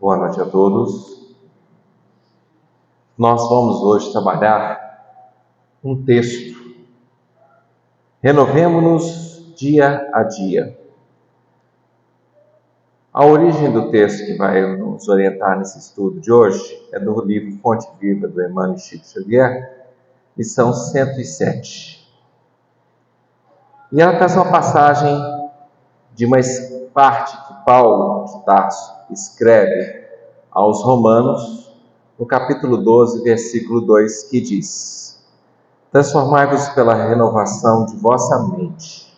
Boa noite a todos. Nós vamos hoje trabalhar um texto. Renovemo-nos dia a dia. A origem do texto que vai nos orientar nesse estudo de hoje é do livro Fonte Viva do Emmanuel Chico Xavier, lição 107. E ela traz uma passagem de uma parte que Paulo de Tarso escreve aos Romanos, no capítulo 12, versículo 2, que diz: Transformai-vos pela renovação de vossa mente,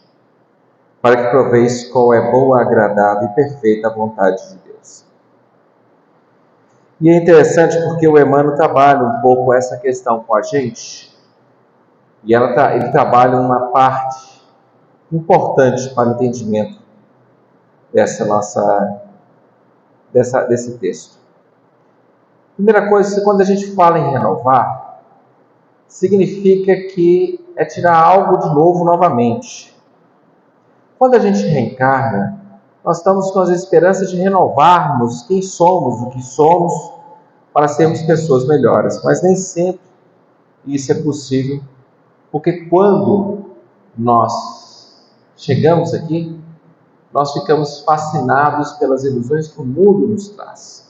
para que proveis qual é boa, agradável e perfeita a vontade de Deus. E é interessante porque o Emmanuel trabalha um pouco essa questão com a gente, e ele trabalha uma parte importante para o entendimento desse texto. Primeira coisa, quando a gente fala em renovar, significa que é tirar algo de novo novamente. Quando a gente reencarna, nós estamos com as esperanças de renovarmos quem somos, o que somos, para sermos pessoas melhores. Mas nem sempre isso é possível, porque quando nós chegamos aqui, nós ficamos fascinados pelas ilusões que o mundo nos traz.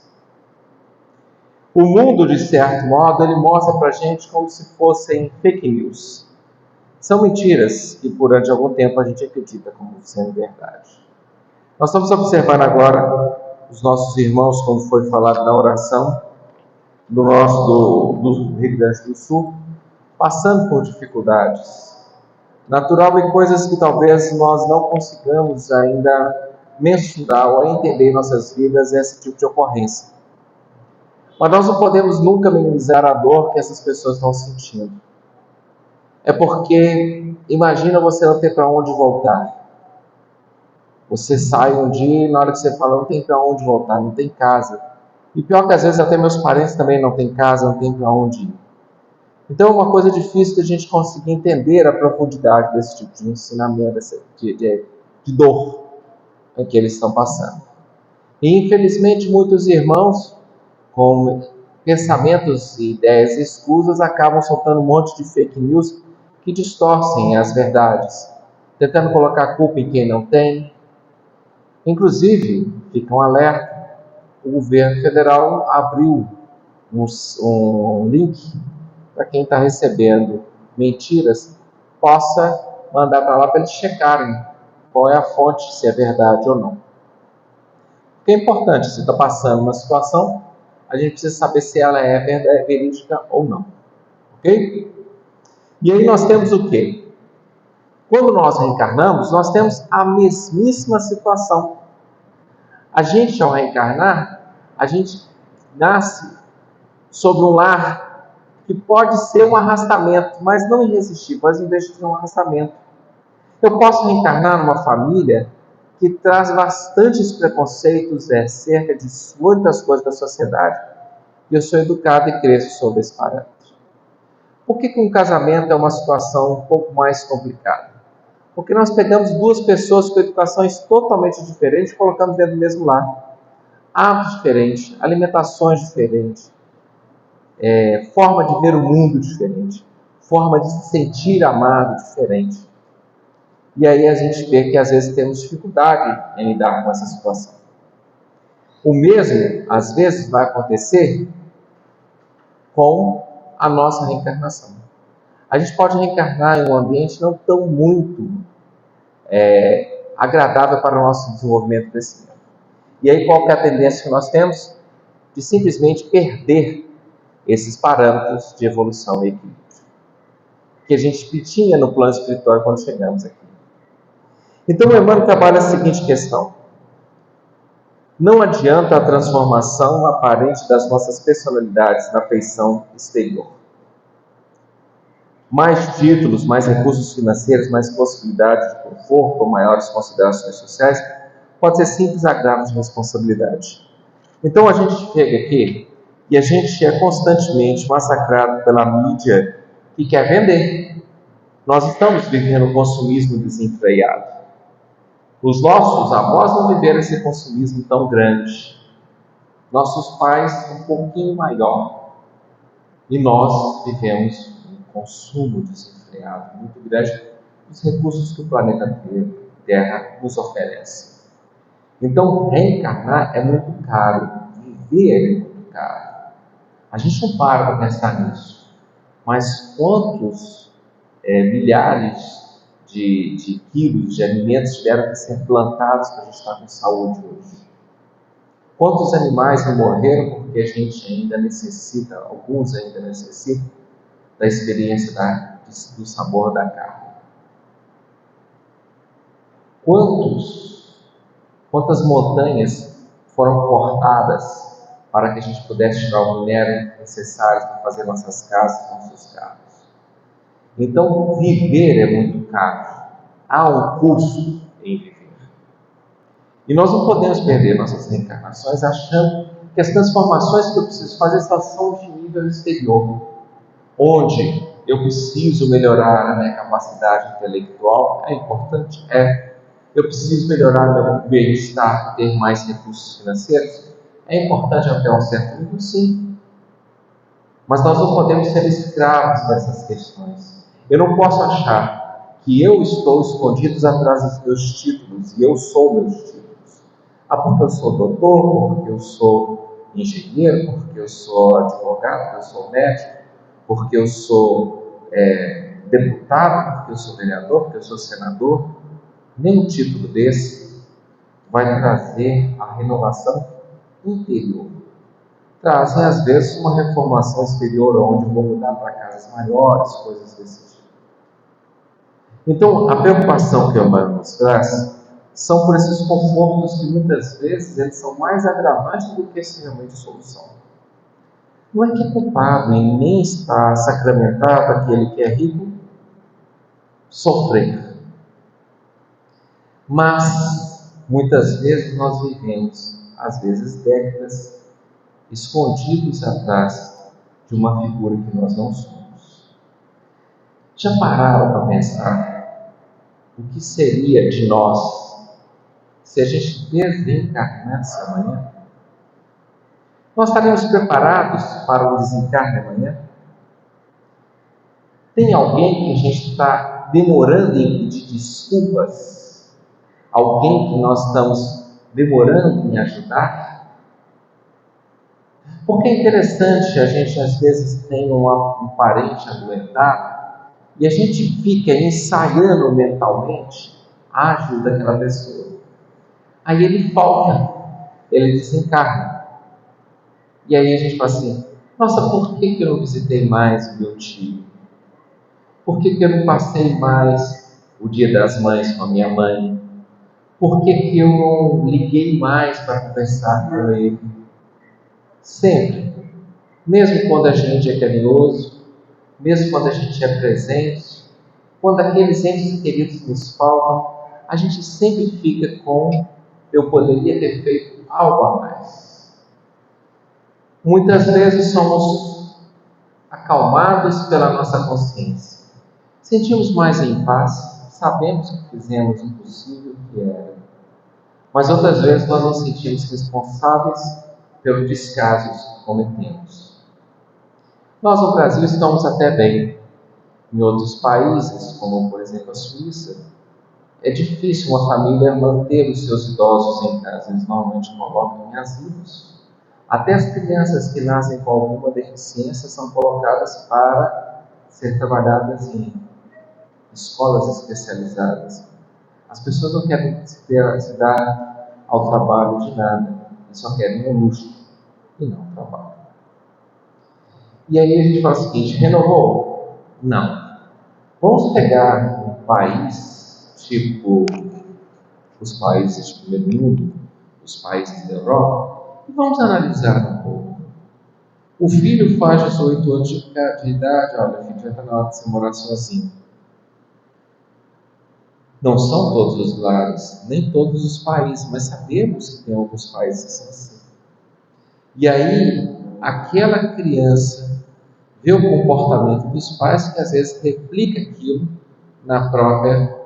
O mundo, de certo modo, ele mostra para a gente como se fossem fake news. São mentiras que, durante algum tempo, a gente acredita como sendo verdade. Nós estamos observando agora os nossos irmãos, como foi falado na oração, do Rio Grande do Sul, passando por dificuldades. Natural e coisas que talvez nós não consigamos ainda mensurar ou entender em nossas vidas esse tipo de ocorrência. Mas nós não podemos nunca minimizar a dor que essas pessoas estão sentindo. É porque, imagina você não ter para onde voltar. Você sai um dia e na hora que você fala, não tem para onde voltar, não tem casa. E pior que às vezes até meus parentes também não têm casa, não tem para onde ir. Então é uma coisa difícil de a gente conseguir entender a profundidade desse tipo de ensinamento, de dor que eles estão passando. E infelizmente muitos irmãos, com pensamentos e ideias escusas, acabam soltando um monte de fake news que distorcem as verdades, tentando colocar a culpa em quem não tem. Inclusive, fica um alerta, o governo federal abriu um link para quem está recebendo mentiras, possa mandar para lá para eles checarem qual é a fonte, se é verdade ou não. Porque é importante, se está passando uma situação, a gente precisa saber se ela é verídica ou não. Ok? E aí nós temos o quê? Quando nós reencarnamos, nós temos a mesmíssima situação. A gente, ao reencarnar, a gente nasce sobre um lar que pode ser um arrastamento, mas não irresistível, mas não deixa de ser um arrastamento. Eu posso reencarnar numa família que traz bastantes preconceitos acerca de muitas coisas da sociedade. E eu sou educado e cresço sobre esse parâmetro. Por que um casamento é uma situação um pouco mais complicada? Porque nós pegamos duas pessoas com educações totalmente diferentes e colocamos dentro do mesmo lar. Hábitos diferentes, alimentações diferentes, forma de ver o mundo diferente, forma de se sentir amado diferente. E aí a gente vê que às vezes temos dificuldade em lidar com essa situação. O mesmo, às vezes, vai acontecer com a nossa reencarnação. A gente pode reencarnar em um ambiente não tão muito agradável para o nosso desenvolvimento e crescimento. E aí qual que é a tendência que nós temos? De simplesmente perder esses parâmetros de evolução e equilíbrio que a gente tinha no plano espiritual quando chegamos aqui. Então o Emmanuel trabalha a seguinte questão: não adianta a transformação aparente das nossas personalidades na feição exterior. Mais títulos, mais recursos financeiros, mais possibilidades de conforto ou maiores considerações sociais pode ser simples agravo de responsabilidade. Então a gente chega aqui e a gente é constantemente massacrado pela mídia que quer vender. Nós estamos vivendo um consumismo desenfreado. Os nossos avós não viveram esse consumismo tão grande. nossos pais um pouquinho maior, e nós vivemos um consumo desenfreado muito grande dos recursos que o planeta Terra nos oferece. Então, reencarnar é muito caro, viver é muito caro. A gente não para para pensar nisso, mas quantos milhares de quilos de alimentos tiveram que ser plantados para a gente estar com saúde hoje? Quantos animais não morreram porque a gente ainda necessita, alguns ainda necessitam, da experiência do sabor da carne? Quantas montanhas foram cortadas para que a gente pudesse tirar o minério necessário para fazer nossas casas, nossos carros? Então, viver é muito caro. Há um custo em viver. E nós não podemos perder nossas reencarnações achando que as transformações que eu preciso fazer só são de nível exterior, onde eu preciso melhorar a minha capacidade intelectual. É importante? É. Eu preciso melhorar meu bem-estar, ter mais recursos financeiros? É importante até um certo nível? Sim. Mas nós não podemos ser escravos dessas questões. Eu não posso achar que eu estou escondido atrás dos meus títulos, e eu sou meus títulos. Porque eu sou doutor, porque eu sou engenheiro, porque eu sou advogado, porque eu sou médico, porque eu sou deputado, porque eu sou vereador, porque eu sou senador. Nenhum título desse vai trazer a renovação interior. Trazem, às vezes, uma reformação exterior, onde eu vou mudar para casas maiores, coisas desse tipo. Então, a preocupação que o Emmanuel nos traz são por esses confortos que, muitas vezes, eles são mais agravantes do que realmente solução. Não é que é culpado em nem está sacramentado aquele que é rico sofrer. Mas, muitas vezes, nós vivemos, às vezes, décadas escondidos atrás de uma figura que nós não somos. Já pararam para pensar o que seria de nós se a gente desencarnasse amanhã? Nós estaremos preparados para o desencarne amanhã? Tem alguém que a gente está demorando em pedir desculpas? Alguém que nós estamos demorando em ajudar? Porque é interessante, a gente às vezes tem um parente adoentado e a gente fica ensaiando mentalmente a ajuda daquela pessoa. Aí ele falta, ele desencarna. E aí a gente fala assim: nossa, por que eu não visitei mais o meu tio? Por que eu não passei mais o Dia das Mães com a minha mãe? Por que eu não liguei mais para conversar com ele? Sempre, mesmo quando a gente é carinhoso, mesmo quando a gente é presente, quando aqueles entes queridos nos faltam, a gente sempre fica com: eu poderia ter feito algo a mais. Muitas vezes somos acalmados pela nossa consciência. Sentimos mais em paz, sabemos que fizemos o possível que era. Mas outras vezes nós nos sentimos responsáveis pelo descaso que cometemos. Nós no Brasil estamos até bem. Em outros países, como por exemplo a Suíça, é difícil uma família manter os seus idosos em casa. Eles normalmente colocam em asilos. Até as crianças que nascem com alguma deficiência são colocadas para ser trabalhadas em escolas especializadas. As pessoas não querem se dar ao trabalho de nada, eles só querem um luxo e não um trabalho. E aí a gente fala o seguinte: renovou? Não. Vamos pegar um país tipo os países do primeiro mundo, os países da Europa, e vamos analisar um pouco. O filho faz 18 anos de idade: olha, filho, já está na hora de você morar sozinho. Não são todos os lares, nem todos os países, mas sabemos que tem alguns países que são assim. E aí, aquela criança vê o comportamento dos pais, que às vezes replica aquilo na própria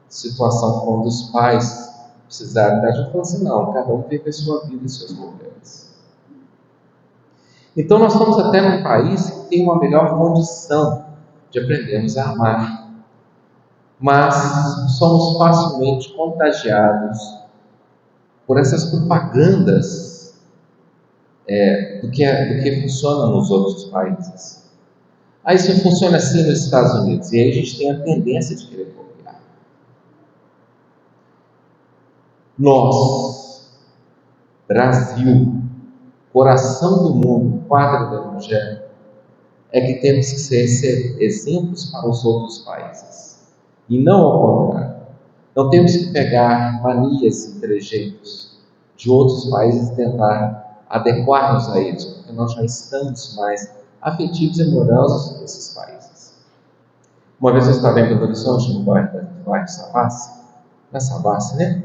situação, quando os pais precisarem dar ajuda. Fala assim: não, cada um vive a sua vida e seus problemas. Então nós estamos até num país que tem uma melhor condição de aprendermos a amar, mas somos facilmente contagiados por essas propagandas do que funciona nos outros países. Aí isso funciona assim nos Estados Unidos, e aí a gente tem a tendência de querer copiar. Nós, Brasil, coração do mundo, pátria do Evangelho, é que temos que ser exemplos para os outros países, e não ao contrário. Não temos que pegar manias e trejeitos de outros países e tentar adequar-nos a eles, porque nós já estamos mais afetivos e amorosos desses países. Uma vez eu estava em Belo Horizonte, no bairro Savassi, na Savassi, né?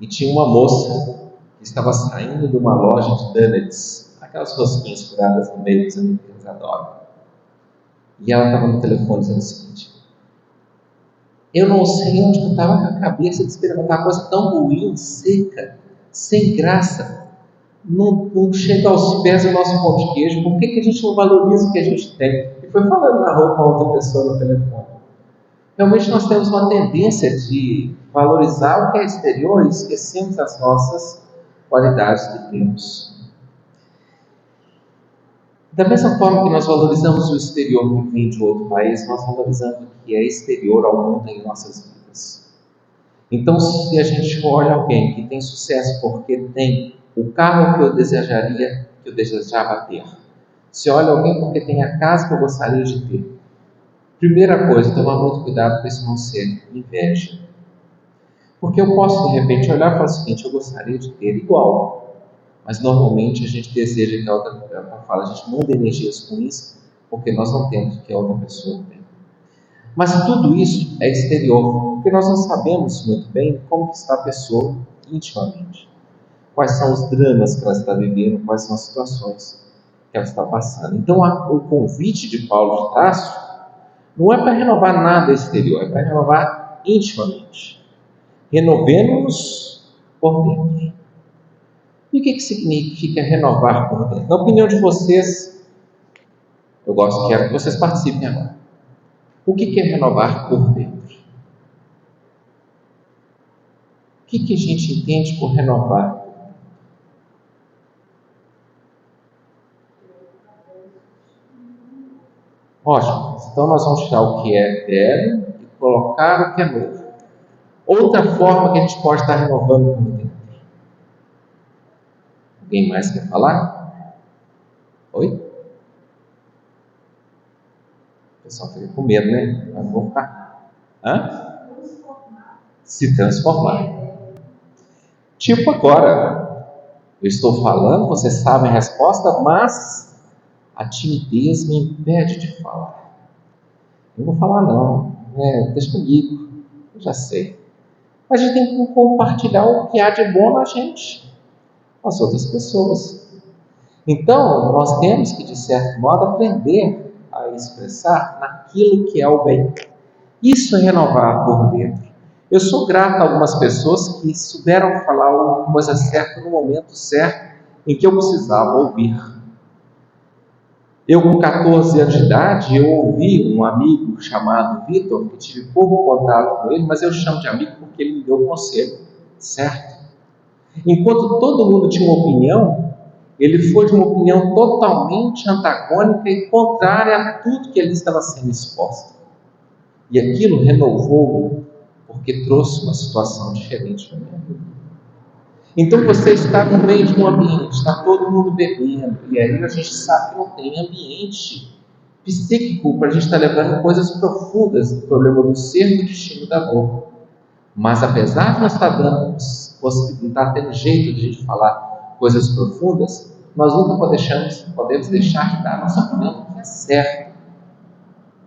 E tinha uma moça que estava saindo de uma loja de donuts, aquelas rosquinhas furadas no meio que os americanos adoram. E ela estava no telefone dizendo o seguinte: eu não sei onde eu estava com a cabeça de experimentar uma coisa tão ruim, seca, sem graça, não chega aos pés do nosso pão de queijo. Por que a gente não valoriza o que a gente tem? E foi falando na rua com a outra pessoa no telefone. Realmente nós temos uma tendência de valorizar o que é exterior e esquecemos as nossas qualidades que temos. Da mesma forma que nós valorizamos o exterior que vem de outro país, nós valorizamos o que é exterior ao mundo em nossas vidas. Então, se a gente olha alguém que tem sucesso porque tem o carro que eu desejava ter, se olha alguém porque tem a casa que eu gostaria de ter, primeira coisa, tomar muito cuidado para isso não ser inveja. Porque eu posso, de repente, olhar e falar o seguinte: eu gostaria de ter igual. Mas normalmente a gente deseja que a outra pessoa fale, a gente manda energias ruins porque nós não temos o que a outra pessoa tem. Mas tudo isso é exterior, porque nós não sabemos muito bem como está a pessoa intimamente. Quais são os dramas que ela está vivendo, quais são as situações que ela está passando. Então o convite de Paulo de Tarso não é para renovar nada exterior, é para renovar intimamente. Renovemos-nos por dentro. E o que significa renovar por dentro? Na opinião de vocês, quero que vocês participem agora. O que é renovar por dentro? O que a gente entende por renovar? Ótimo, então nós vamos tirar o que é velho e colocar o que é novo. Outra forma que a gente pode estar renovando por dentro. Alguém mais quer falar? Oi? O pessoal fica com medo, né? Mas vou ficar. Hã? Se transformar. Tipo agora, eu estou falando, vocês sabem a resposta, mas a timidez me impede de falar. Eu não vou falar não, deixa comigo, eu já sei. Mas a gente tem que compartilhar o que há de bom na gente, com as outras pessoas. Então, nós temos que, de certo modo, aprender a expressar naquilo que é o bem. Isso é renovar por dentro. Eu sou grato a algumas pessoas que souberam falar uma coisa certa no momento certo em que eu precisava ouvir. Eu, com 14 anos de idade, eu ouvi um amigo chamado Vitor, que tive pouco contato com ele, mas eu chamo de amigo porque ele me deu conselho, certo? Enquanto todo mundo tinha uma opinião, ele foi de uma opinião totalmente antagônica e contrária a tudo que ele estava sendo exposto. E aquilo renovou-me, porque trouxe uma situação diferente para minha vida. Então você está no meio de um ambiente, está todo mundo bebendo, e aí a gente sabe que não tem ambiente psíquico para a gente estar levando coisas profundas do problema do ser e do destino da dor. Mas apesar de não estar não estar tendo jeito de a gente falar coisas profundas, nós nunca podemos deixar de dar a nossa opinião do que é certo.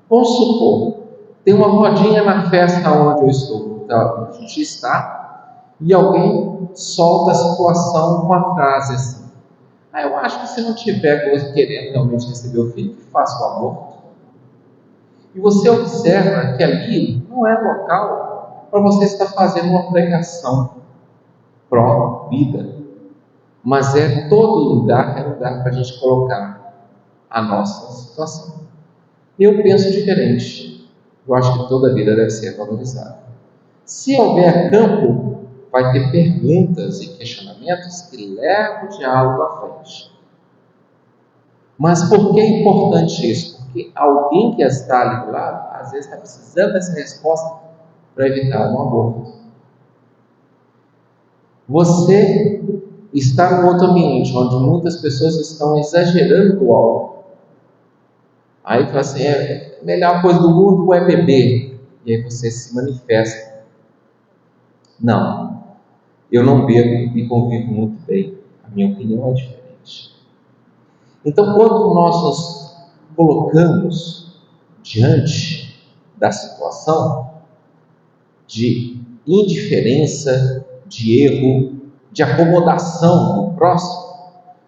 Vamos supor, tem uma rodinha na festa onde eu estou, então, a gente está, e alguém solta a situação com uma frase assim: eu acho que se não tiver coisa querendo realmente receber o filho, que faça o aborto. E você observa que ali não é local para você estar fazendo uma pregação pró-vida. mas todo lugar é lugar para a gente colocar a nossa situação. Eu penso diferente. Eu acho que toda vida deve ser valorizada. Se houver campo, vai ter perguntas e questionamentos que levam o diálogo à frente. Mas por que é importante isso? Porque alguém que está ali do lado, às vezes está precisando dessa resposta para evitar um aborto. Você está em outro ambiente onde muitas pessoas estão exagerando do algo. Aí fala assim, a melhor coisa do mundo é beber. E aí você se manifesta. Não, eu não bebo e convivo muito bem. A minha opinião é diferente. Então, quando nós nos colocamos diante da situação de indiferença, de erro, de acomodação do próximo,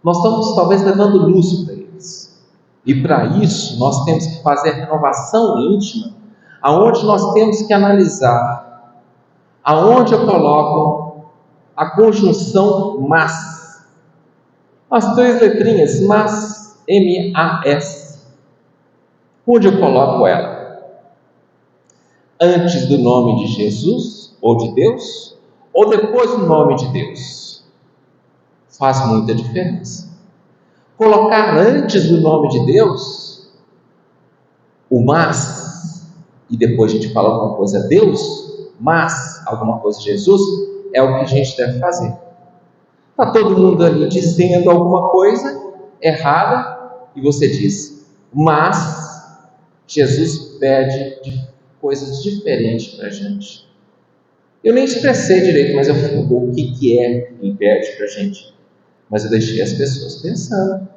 nós estamos talvez levando luz para eles. E para isso, nós temos que fazer a renovação íntima, aonde nós temos que analisar aonde eu coloco a conjunção mas. As 3 letrinhas, mas, M-A-S. Onde eu coloco ela? Antes do nome de Jesus ou de Deus? Ou depois do nome de Deus? Faz muita diferença. Colocar antes do nome de Deus o mas, e depois a gente fala alguma coisa Deus, mas alguma coisa Jesus, é o que a gente deve fazer. Está todo mundo ali dizendo alguma coisa errada e você diz, mas Jesus pede coisas diferentes para a gente. Eu nem expressei direito, mas eu falei o que é que ele pede para a gente. Mas eu deixei as pessoas pensando.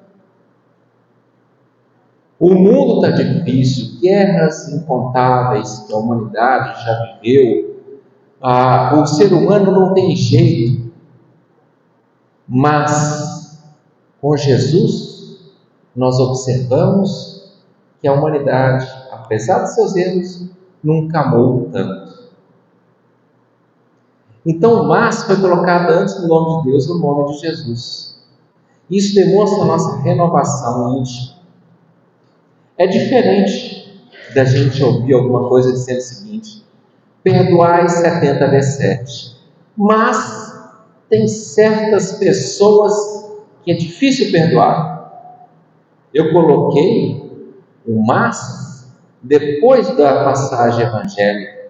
O mundo está difícil, guerras incontáveis que a humanidade já viveu. O ser humano não tem jeito. Mas com Jesus nós observamos que a humanidade, apesar de seus erros, nunca amou tanto. Então o mas foi colocado antes do nome de Deus, no nome de Jesus. Isso demonstra a nossa renovação íntima. É diferente da gente ouvir alguma coisa dizendo o seguinte: perdoai 70 vezes 7. Mas tem certas pessoas que é difícil perdoar. Eu coloquei o mas depois da passagem evangélica.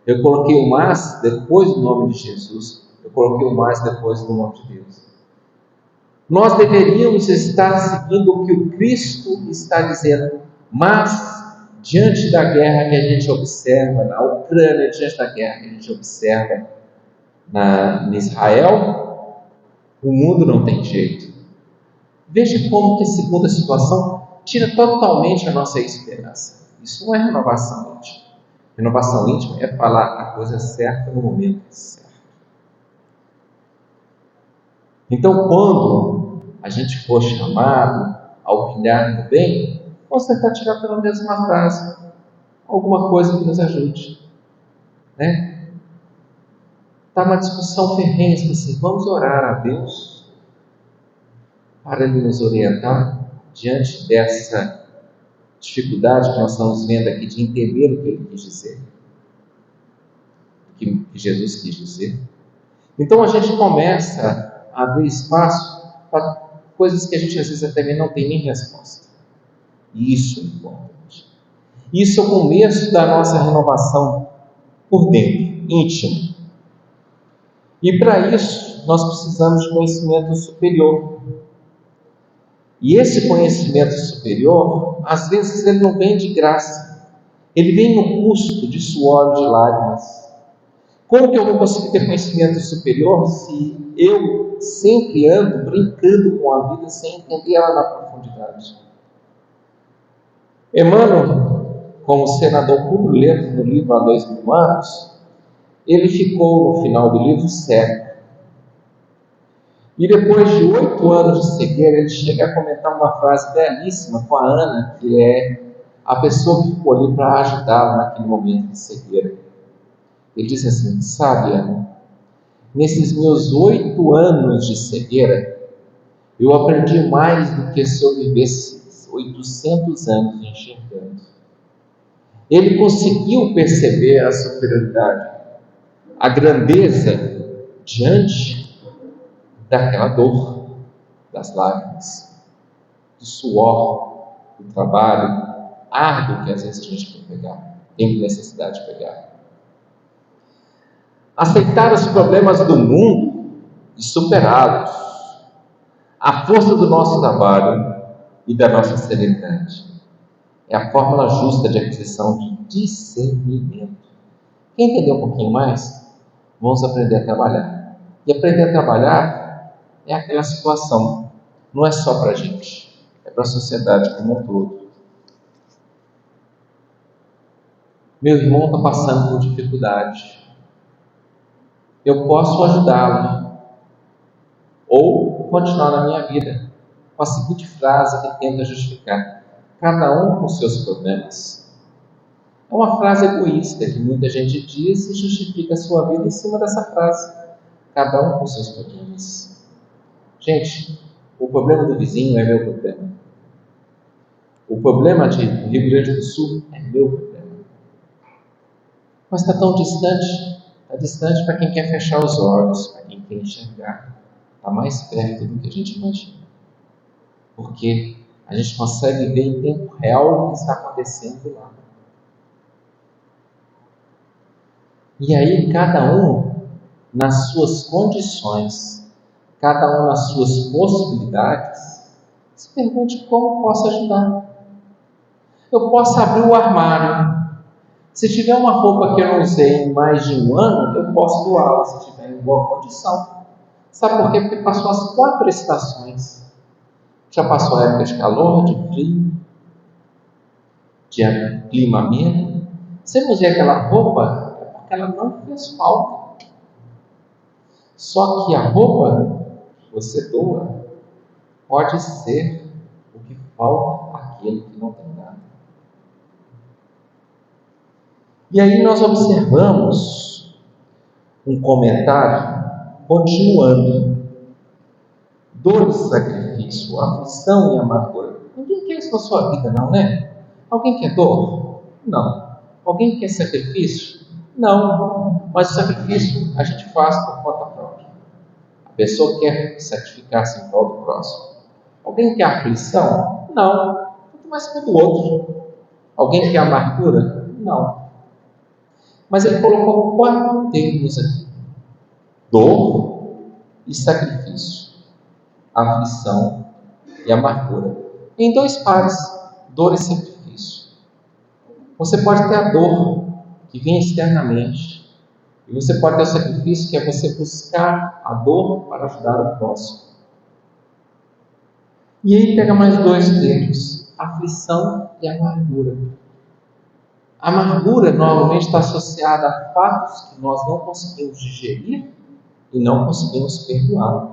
Eu coloquei o mas depois do nome de Jesus. Eu coloquei o mas depois do nome de Deus. Nós deveríamos estar seguindo o que o Cristo está dizendo, mas diante da guerra que a gente observa na Ucrânia, diante da guerra que a gente observa em Israel, o mundo não tem jeito. Veja como que a segunda situação tira totalmente a nossa esperança. Isso não é renovação íntima. Renovação íntima é falar a coisa certa no momento certo. Então, quando a gente for chamado a opinar no bem, vamos tentar tirar pelo menos uma frase, alguma coisa que nos ajude. Está uma discussão ferrenha, assim, vamos orar a Deus para Ele nos orientar diante dessa dificuldade que nós estamos vendo aqui de entender o que Ele quis dizer, o que Jesus quis dizer. Então a gente começa a abrir espaço para coisas que a gente às vezes até não tem nem resposta. E isso é importante. Isso é o começo da nossa renovação por dentro, íntima. E para isso nós precisamos de conhecimento superior. E esse conhecimento superior, às vezes ele não vem de graça. Ele vem no custo de suor, de lágrimas. Como que eu vou conseguir ter conhecimento superior se eu sempre ando brincando com a vida sem entender ela na profundidade? Emmanuel, como senador puro letra no livro Há 2000 anos, ele ficou no final do livro cego. E depois de 8 anos de cegueira, ele chega a comentar uma frase belíssima com a Ana, que é a pessoa que ficou ali para ajudá-lo naquele momento de cegueira. Ele diz assim: sabe, Ana, nesses meus 8 anos de cegueira, Eu aprendi mais do que se eu vivesse 800 anos enxergando. Ele conseguiu perceber a superioridade, a grandeza diante daquela dor, das lágrimas, do suor, do trabalho árduo que às vezes a gente tem necessidade de pegar. Aceitar os problemas do mundo e superá-los. A força do nosso trabalho e da nossa serenidade. É a fórmula justa de aquisição de discernimento. Quer entender um pouquinho mais? Vamos aprender a trabalhar. E aprender a trabalhar é aquela situação. Não é só para a gente. É para a sociedade como um todo. Meu irmão está passando por dificuldade. Eu posso ajudá-lo. Ou continuar na minha vida. Com a seguinte frase que tenta justificar: cada um com seus problemas. É uma frase egoísta que muita gente diz e justifica a sua vida em cima dessa frase. Cada um com seus problemas. Gente, o problema do vizinho é meu problema. O problema do Rio Grande do Sul é meu problema. Mas está tão distante. Está distante para quem quer fechar os olhos, para quem quer enxergar. Está mais perto do que a gente imagina. Porque a gente consegue ver em tempo real o que está acontecendo lá. E aí, cada um nas suas condições, cada um nas suas possibilidades, se pergunte como posso ajudar. Eu posso abrir o armário. Se tiver uma roupa que eu não usei em mais de um ano, eu posso doá-la se estiver em boa condição. Sabe por quê? Porque passou as 4 estações. Já passou a época de calor, de frio, de clima ameno. Se eu não usei aquela roupa, é porque ela não fez falta. Só que a roupa que você doa pode ser o que falta àquele que não tem nada. E aí nós observamos um comentário continuando. Dor e sacrifício, aflição e amargura. Ninguém quer isso na sua vida, não, né? Alguém quer dor? Não. Alguém quer sacrifício? Não. Mas o sacrifício a gente faz por conta própria. A pessoa quer sacrificar-se em prol do próximo. Alguém quer aflição? Não. Muito mais que do outro. Alguém quer amargura? Não. Mas ele colocou 4 termos aqui: dor e sacrifício, aflição e amargura. Em 2 pares, dor e sacrifício. Você pode ter a dor, que vem externamente, e você pode ter o sacrifício, que é você buscar a dor para ajudar o próximo. E aí pega mais 2 termos: aflição e amargura. A amargura normalmente está associada a fatos que nós não conseguimos digerir e não conseguimos perdoar.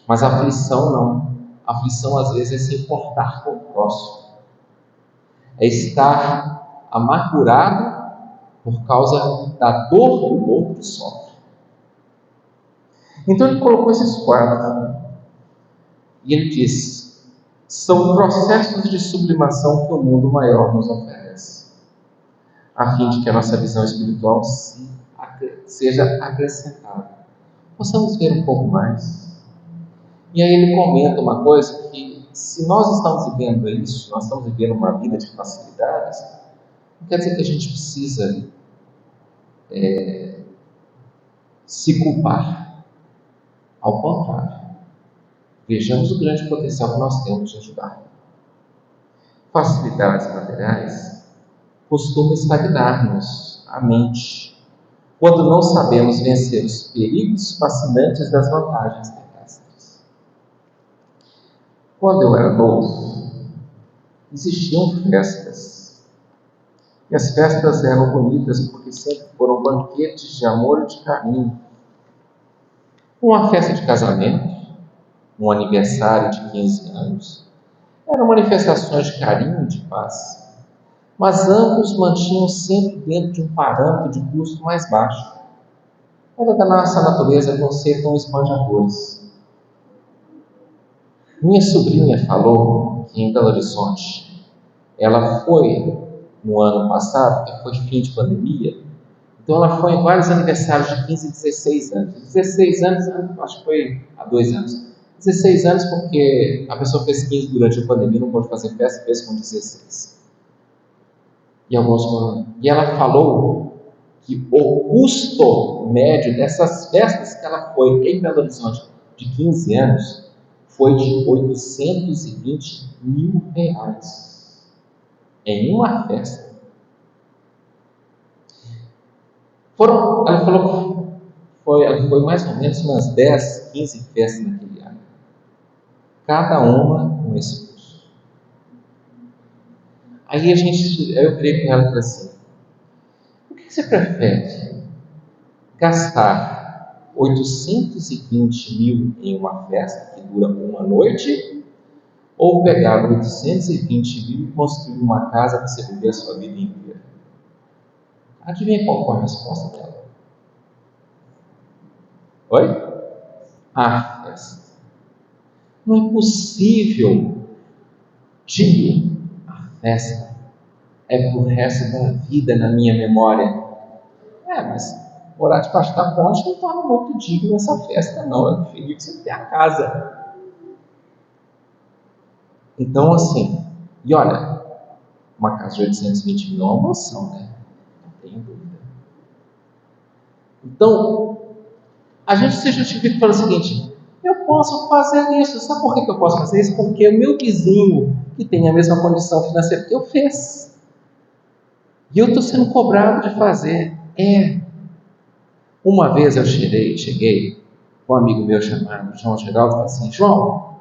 Mas a aflição não. A aflição às vezes é se importar com o próximo. É estar amargurado por causa da dor que o outro sofre. Então ele colocou esses 4. E ele diz: são processos de sublimação que o mundo maior nos oferece, a fim de que a nossa visão espiritual seja acrescentada. Possamos ver um pouco mais. E aí ele comenta uma coisa que, se nós estamos vivendo isso, nós estamos vivendo uma vida de facilidades, não quer dizer que a gente precisa se culpar. Ao contrário, vejamos o grande potencial que nós temos de ajudar. Facilidades materiais costumam estagnar-nos a mente quando não sabemos vencer os perigos fascinantes das vantagens terrestres. Quando eu era novo, existiam festas. E as festas eram bonitas porque sempre foram banquetes de amor e de carinho. Uma festa de casamento, um aniversário de 15 anos, eram manifestações de carinho e de paz. Mas ambos mantinham sempre dentro de um parâmetro de custo mais baixo. Era da nossa natureza não ser tão esbanjadores. Minha sobrinha falou que em Belo Horizonte, ela foi no ano passado, que foi fim de pandemia, então ela foi em vários aniversários de 15 e 16 anos. 16 anos, acho que foi há 2 anos. 16 anos porque a pessoa fez 15 durante a pandemia, não pôde fazer festa, fez com 16. E ela falou que o custo médio dessas festas que ela foi em Belo Horizonte de 15 anos foi de R$ 820 mil em uma festa. Ela falou que foi mais ou menos umas 10, 15 festas naquele ano, cada uma com esse custo. Aí eu virei para ela e falei assim: o que você prefere? Gastar 820 mil em uma festa que dura uma noite, ou pegar 820 mil e construir uma casa para você viver a sua vida inteira? Adivinha qual foi a resposta dela? Oi? A festa. Não é possível, tio. A festa é pro resto da vida na minha memória. Mas morar debaixo da ponte não torna muito digno essa festa, não. Eu preferia que você tenha a casa. Então, assim, e olha, uma casa de 820 mil é uma moção, né? Não tenho dúvida. Então, a gente se justifica falando o seguinte: eu posso fazer isso. Sabe por que eu posso fazer isso? Porque o meu vizinho, que tem a mesma condição financeira que eu, fez. E eu estou sendo cobrado de fazer. Uma vez eu cheguei com um amigo meu chamado João Geraldo e falei assim: João,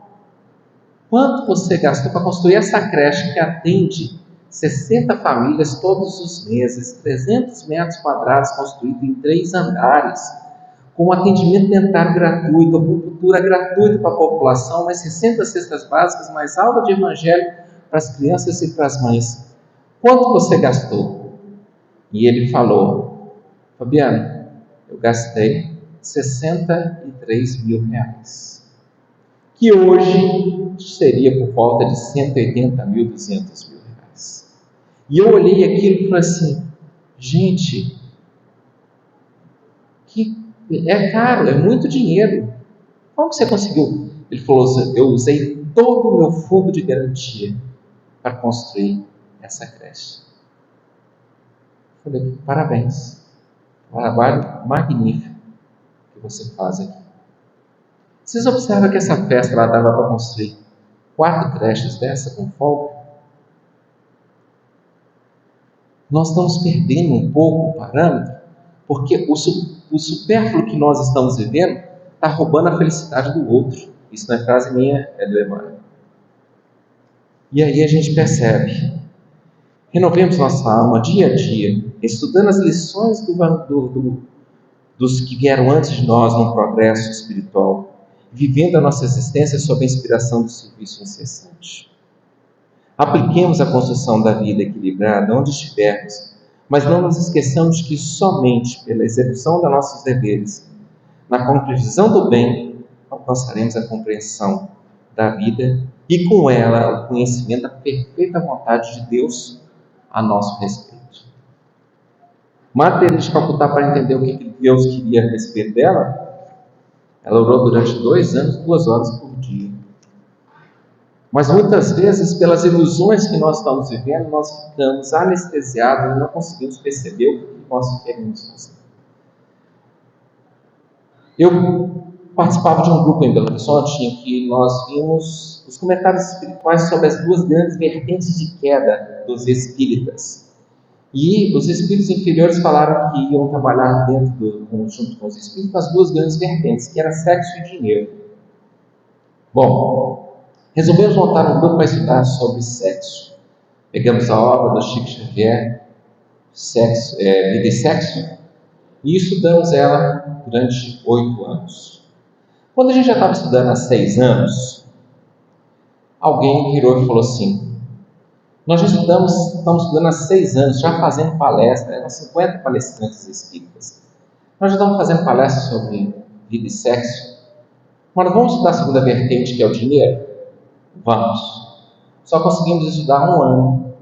quanto você gastou para construir essa creche que atende 60 famílias todos os meses, 300 metros quadrados construído em 3 andares, com atendimento dentário gratuito, acupuntura gratuita para a população, mais 60 cestas básicas, mais aula de evangelho para as crianças e para as mães. Quanto você gastou? E ele falou: Fabiano, eu gastei 63 mil reais, que hoje seria por volta de 180 mil, 200 mil reais. E eu olhei aquilo e falei assim: gente, que é caro, é muito dinheiro. Como você conseguiu? Ele falou: eu usei todo o meu fundo de garantia para construir essa creche. Eu falei: parabéns, trabalho magnífico que você faz aqui. Vocês observam que essa festa ela dava para construir 4 creches dessa com folga? Nós estamos perdendo um pouco o parâmetro, porque o supérfluo que nós estamos vivendo está roubando a felicidade do outro. Isso não é frase minha, é do Emmanuel. E aí a gente percebe: renovemos nossa alma dia a dia, estudando as lições dos que vieram antes de nós no progresso espiritual, vivendo a nossa existência sob a inspiração do serviço incessante. Apliquemos a construção da vida equilibrada onde estivermos, mas não nos esqueçamos que somente pela execução dos nossos deveres, na conclusão do bem, alcançaremos a compreensão da vida e com ela o conhecimento da perfeita vontade de Deus a nosso respeito. Madre Teresa de Calcutá, para entender o que Deus queria a respeito dela, ela orou durante 2 anos, 2 horas por dia. Mas muitas vezes, pelas ilusões que nós estamos vivendo, nós ficamos anestesiados e não conseguimos perceber o que nós queremos fazer. Eu participava de um grupo em Belo Horizonte em que nós vimos os comentários espirituais sobre as 2 grandes vertentes de queda dos espíritas. E os espíritos inferiores falaram que iam trabalhar junto com os espíritos, as 2 grandes vertentes, que era sexo e dinheiro. Bom, resolvemos montar um grupo para estudar sobre sexo. Pegamos a obra do Chico Xavier, Vida e Sexo, e estudamos ela durante 8 anos. Quando a gente já estava estudando há 6 anos, alguém virou e falou assim: nós já estamos estudando há 6 anos, já fazendo palestra, eram 50 palestrantes espíritas. Nós já estamos fazendo palestra sobre vida e sexo. Mas vamos estudar a segunda vertente, que é o dinheiro? Vamos. Só conseguimos estudar um ano,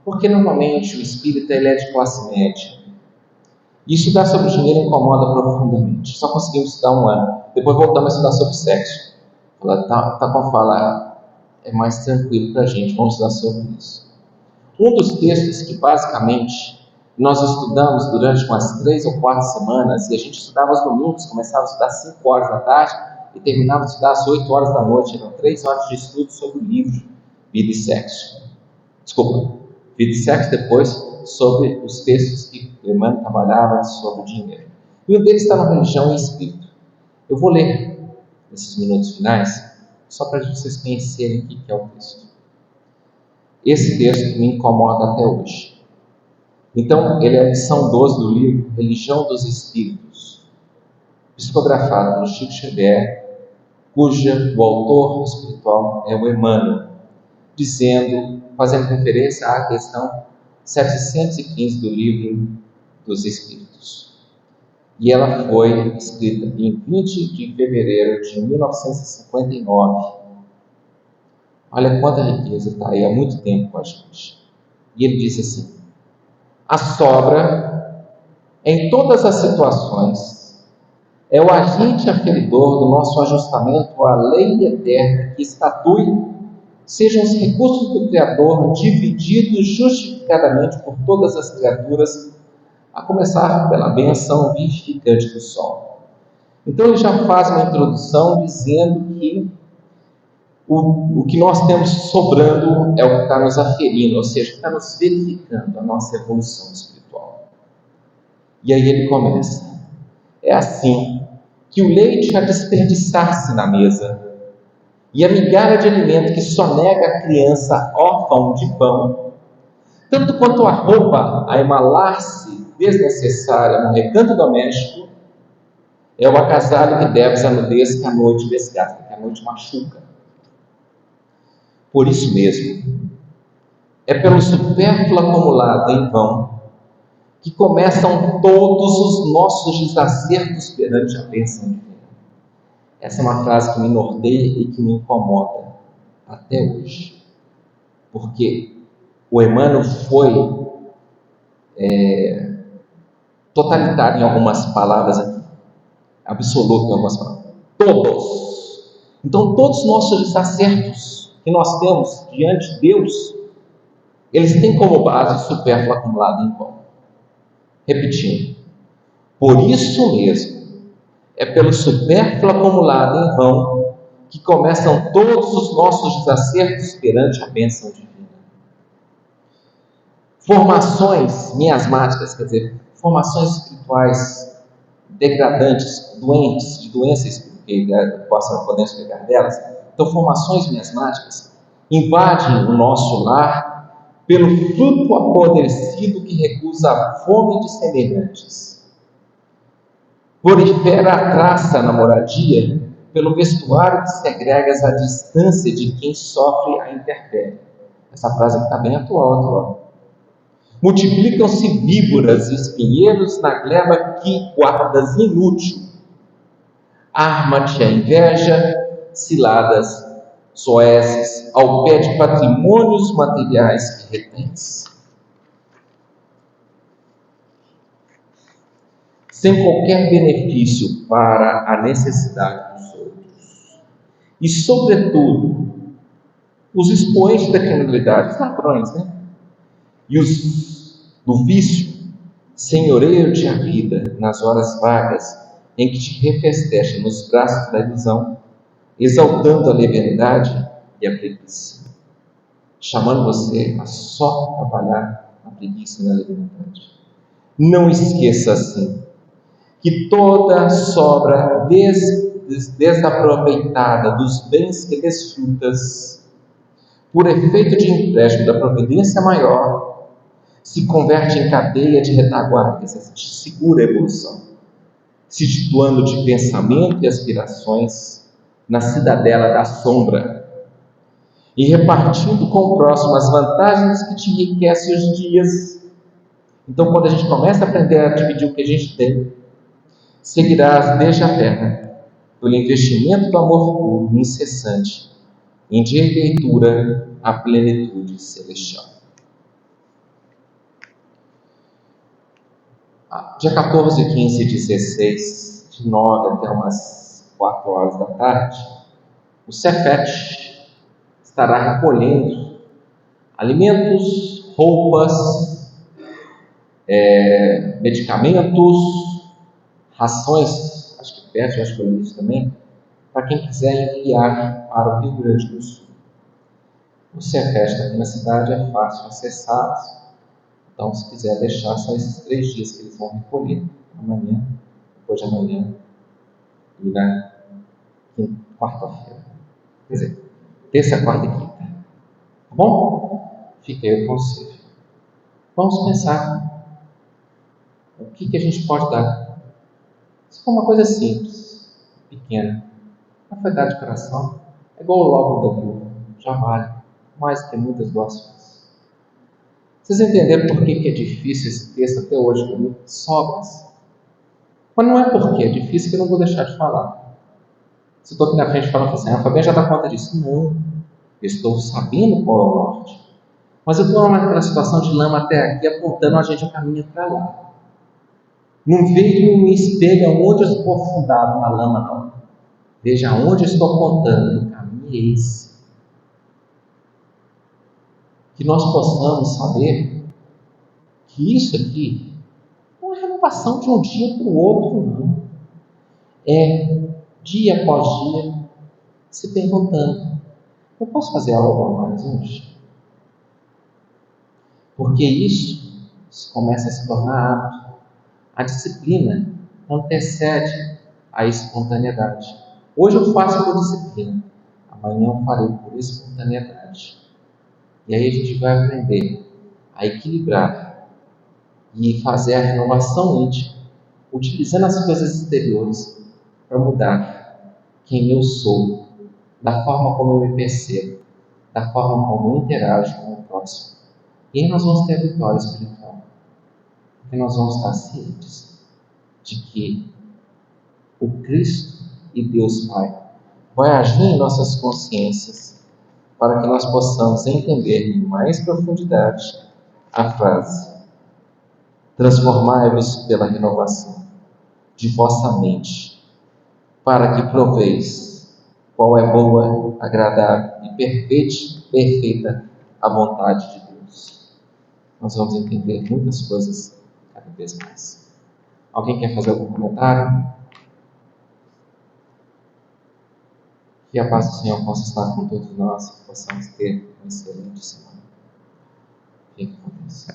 porque normalmente o espírita ele é de classe média. E estudar sobre dinheiro incomoda profundamente. Só conseguimos estudar um ano. Depois voltamos a estudar sobre sexo. Ela tá com a fala, é mais tranquilo para a gente, vamos estudar sobre isso. Um dos textos que basicamente nós estudamos durante umas 3 ou 4 semanas, e a gente estudava aos domingos, começava a estudar às 5 horas da tarde e terminava de estudar às 8 horas da noite. Eram 3 horas de estudo sobre o livro Vida e Sexo. Desculpa, Vida e Sexo, depois sobre os textos que Emmanuel trabalhava sobre o dinheiro. E um deles está na Religião e Espírito. Eu vou ler nesses minutos finais, só para vocês conhecerem o que é o texto. Esse texto me incomoda até hoje. Então, ele é a edição 12 do livro Religião dos Espíritos, psicografado pelo Chico Xavier, o autor espiritual é o Emmanuel, fazendo referência à questão 715 do livro dos Espíritos. E ela foi escrita em 20 de fevereiro de 1959. Olha quanta riqueza está aí há muito tempo com a gente. E ele diz assim: a sobra, em todas as situações, é o agente aferidor do nosso ajustamento à lei eterna que estatui sejam os recursos do Criador divididos justificadamente por todas as criaturas, a começar pela benção vivificante do sol. Então ele já faz uma introdução dizendo que o que nós temos sobrando é o que está nos aferindo, ou seja, está nos verificando a nossa evolução espiritual. E aí ele começa: é assim que o leite a desperdiçar-se na mesa, e a migalha de alimento que só nega à criança órfã de pão, tanto quanto a roupa a emalar-se desnecessária no recanto doméstico, é o agasalho que deves à nudez que a noite desgasta, que a noite machuca. Por isso mesmo, é pelo supérfluo acumulado em vão que começam todos os nossos desacertos perante a bênção divina. Essa é uma frase que me norteia e que me incomoda até hoje. Porque o Emmanuel foi totalitário em algumas palavras aqui, absoluto em algumas palavras. Todos. Então, todos os nossos desacertos que nós temos diante de Deus, eles têm como base o supérfluo acumulado em vão. Repetindo: por isso mesmo, é pelo supérfluo acumulado em vão que começam todos os nossos desacertos perante a bênção divina. Formações miasmáticas, quer dizer, formações espirituais degradantes, doentes, de doença espiritual, que podemos pegar delas. Então, formações miasmáticas invadem o nosso lar pelo fruto apodrecido que recusa a fome de semelhantes. Prolifera a traça na moradia pelo vestuário que segregas à distância de quem sofre a intempérie. Essa frase está bem atual. Multiplicam-se víboras e espinheiros na gleba que guardas inútil. Arma-te a inveja, ciladas, soeces, ao pé de patrimônios materiais que retens. Sem qualquer benefício para a necessidade dos outros. E, sobretudo, os expoentes da criminalidade, os ladrões, e os do vício, senhoreio-te a vida nas horas vagas em que te refesteja nos braços da ilusão, exaltando a leviandade e a preguiça, chamando você a só trabalhar na preguiça e na leviandade. Não esqueça, assim, que toda sobra desaproveitada dos bens que desfrutas, por efeito de empréstimo da providência maior, se converte em cadeia de retaguarda, te segura a evolução, se situando de pensamento e aspirações na cidadela da sombra e repartindo com o próximo as vantagens que te enriquecem os dias. Então, quando a gente começa a aprender a dividir o que a gente tem, seguirás desde a terra, pelo investimento do amor puro, incessante, em direitura à plenitude celestial. Dia 14, 15 e 16, de 9 até umas 4 horas da tarde, o Cefet estará recolhendo alimentos, roupas, medicamentos, rações, acho que pet, acho que foi isso também, para quem quiser enviar para o Rio Grande do Sul. O Cefet aqui na cidade é fácil acessar, então se quiser deixar, são esses 3 dias que eles vão recolher, amanhã, depois de amanhã e na quarta-feira. Quer dizer, terça, quarta e quinta. Tá bom? Fica aí o conselho. Vamos pensar o que a gente pode dar. Se for uma coisa simples, pequena, mas foi dar de coração, é igual o logo da viúva, já vale mais do que muitas doações. Vocês entenderam por que é difícil esse texto até hoje para mim? Sobras. Mas não é porque é difícil que eu não vou deixar de falar. Se eu estou aqui na frente falando assim, a Fabiana já dá conta disso. Não, eu estou sabendo qual é o norte. Mas eu estou naquela situação de lama até aqui, apontando a gente o caminho para lá. Não vejo um espelho aonde eu estou afundado na lama, não. Veja aonde eu estou apontando, o caminho é esse. Que nós possamos saber que isso aqui não é renovação de um dia para o outro, não. É dia após dia se perguntando: eu posso fazer algo a mais hoje? Porque isso começa a se tornar hábito. A disciplina antecede a espontaneidade. Hoje eu faço por disciplina, amanhã eu farei por espontaneidade. E aí a gente vai aprender a equilibrar e fazer a renovação íntima, utilizando as coisas exteriores para mudar quem eu sou, da forma como eu me percebo, da forma como eu interajo com o próximo. E aí nós vamos ter a vitória espiritual, porque nós vamos estar cientes de que o Cristo e Deus Pai vai agir em nossas consciências para que nós possamos entender em mais profundidade a frase: transformai-vos pela renovação de vossa mente, para que proveis qual é boa, agradável e perfeita a vontade de Deus. Nós vamos entender muitas coisas cada vez mais. Alguém quer fazer algum comentário? Que a paz do Senhor possa estar com todos nós e possamos ter uma excelente semana. Fique com Deus.